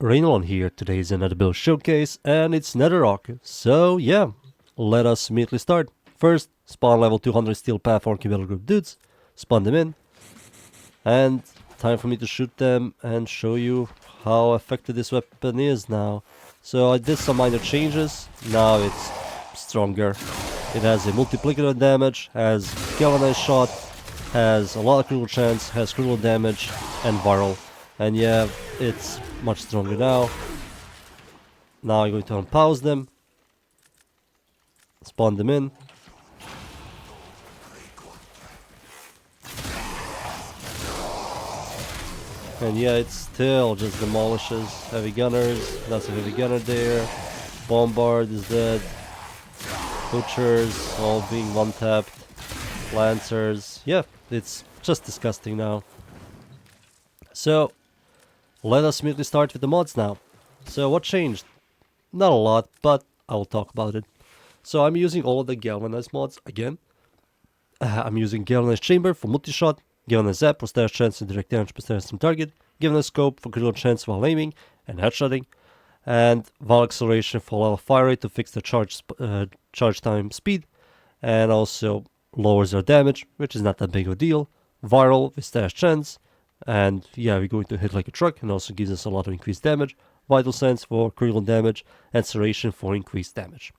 Rainollon here. Today is another build showcase and it's Nataruk. So yeah, let us immediately start. First, spawn level 200 steel path orc battle group dudes, spawn them in, and time for me to shoot them and show you how effective this weapon is now. So I did some minor changes, now it's stronger. It has a multiplicative damage, has galvanized shot, has a lot of critical chance, has critical damage, and viral. And yeah, it's much stronger now. Now I'm going to unpause them, spawn them in. And yeah, it still just demolishes heavy gunners. That's a heavy gunner there. Bombard is dead. Butchers all being one-tapped. Lancers. Yeah, it's just disgusting now. So, let us immediately start with the mods now. So what changed? Not a lot, but I will talk about it. So I'm using all of the galvanized mods again. I'm using galvanized chamber for multi-shot, galvanized zap for stash chance and direct damage per stash from target, galvanized scope for critical chance while aiming and headshotting, and Val acceleration for level fire rate to fix the charge time speed, and also lowers their damage, which is not that big of a deal. Viral with stash chance, and yeah, we're going to hit like a truck, and also gives us a lot of increased damage. Vital sense for critical damage, and serration for increased damage.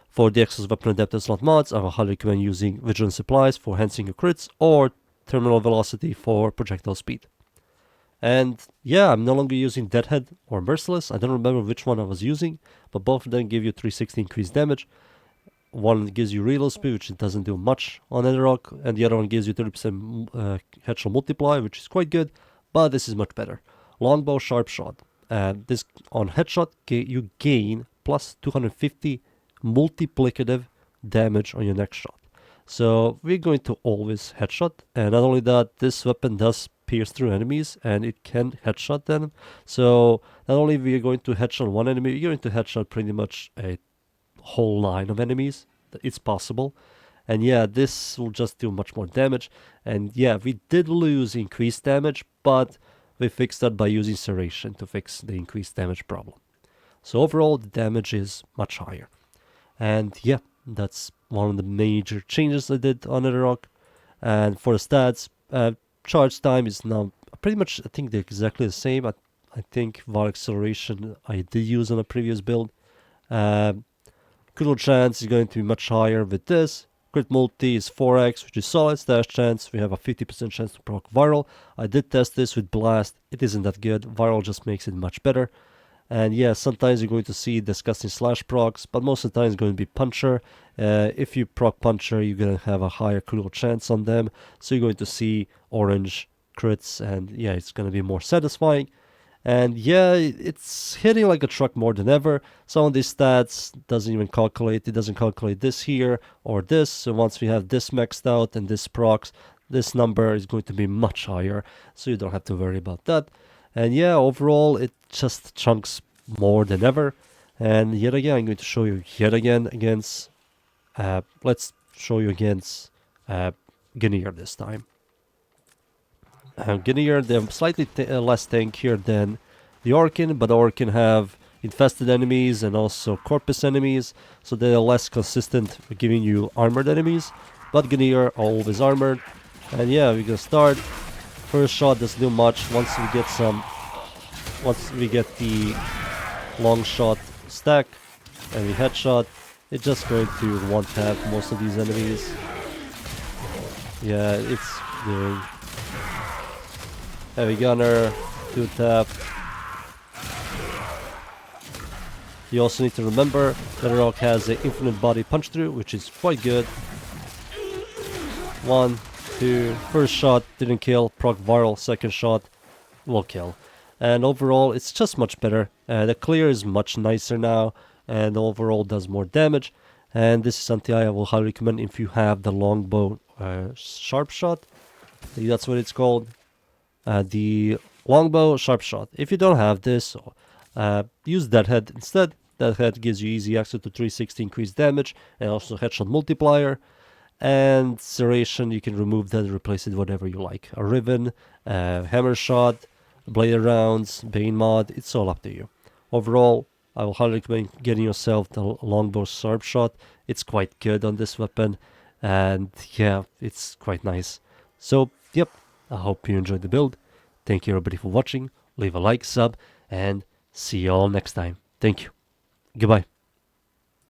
For the excess weapon adapted slot mods, I will highly recommend using Vigilant Supplies for enhancing your crits, or Terminal Velocity for projectile speed. And yeah, I'm no longer using Deadhead or Merciless. I don't remember which one I was using, but both of them give you 360 increased damage. One gives you reload speed, which it doesn't do much on Nataruk, and the other one gives you 30% headshot multiply, which is quite good, but this is much better. Longbow Sharp Shot. This on headshot, you gain plus 250 multiplicative damage on your next shot. So we're going to always headshot, and not only that, this weapon does pierce through enemies and it can headshot them. So not only we are going to headshot one enemy, we're going to headshot pretty much a whole line of enemies. It's possible. And yeah, this will just do much more damage. And yeah, we did lose increased damage, but we fixed that by using serration to fix the increased damage problem. So overall, the damage is much higher. And yeah, that's one of the major changes I did on Nataruk. And for the stats, charge time is now pretty much, I think they're exactly the same. I think VAR acceleration I did use on a previous build. Critical chance is going to be much higher with this. Crit multi is 4x, which is solid. Stash chance, we have a 50% chance to proc viral. I did test this with blast. It isn't that good. Viral just makes it much better. And yeah, sometimes you're going to see disgusting slash procs, but most of the time it's going to be puncher. If you proc puncher, you're going to have a higher critical chance on them. So you're going to see orange crits, and yeah, it's going to be more satisfying. And yeah, it's hitting like a truck more than ever. Some of these stats doesn't even calculate. It doesn't calculate this here or this. So once we have this maxed out and this procs, this number is going to be much higher. So you don't have to worry about that. And yeah, overall, it just chunks more than ever. And yet again, I'm going to show you yet again against... let's show you against Grineer this time. Grineer, they're slightly less tankier than the Orkin, but the Orkin have infested enemies and also corpus enemies, so they're less consistent with giving you armored enemies. But Grineer are always armored. And yeah, we're gonna start. First shot doesn't do much. Once we get the long shot stack and we headshot, it's just going to one tap most of these enemies. Yeah, it's doing heavy gunner, 2 tap. You also need to remember that Nataruk has an infinite body punch through, which is quite good. 1, 2, first shot didn't kill, proc viral, second shot will kill. And overall, it's just much better. The clear is much nicer now, and overall does more damage. And this is something I will highly recommend if you have the longbow sharp shot. That's what it's called. The longbow sharp shot. If you don't have this, use Deadhead instead. Deadhead gives you easy access to 360 increased damage and also headshot multiplier. And serration, you can remove that and replace it with whatever you like. A ribbon, hammer shot, bladed rounds, Bane mod, it's all up to you. Overall, I will highly recommend getting yourself the longbow sharp shot. It's quite good on this weapon, and yeah, it's quite nice. So, yep, I hope you enjoyed the build. Thank you everybody for watching. Leave a like, sub, and see you all next time. Thank you. Goodbye.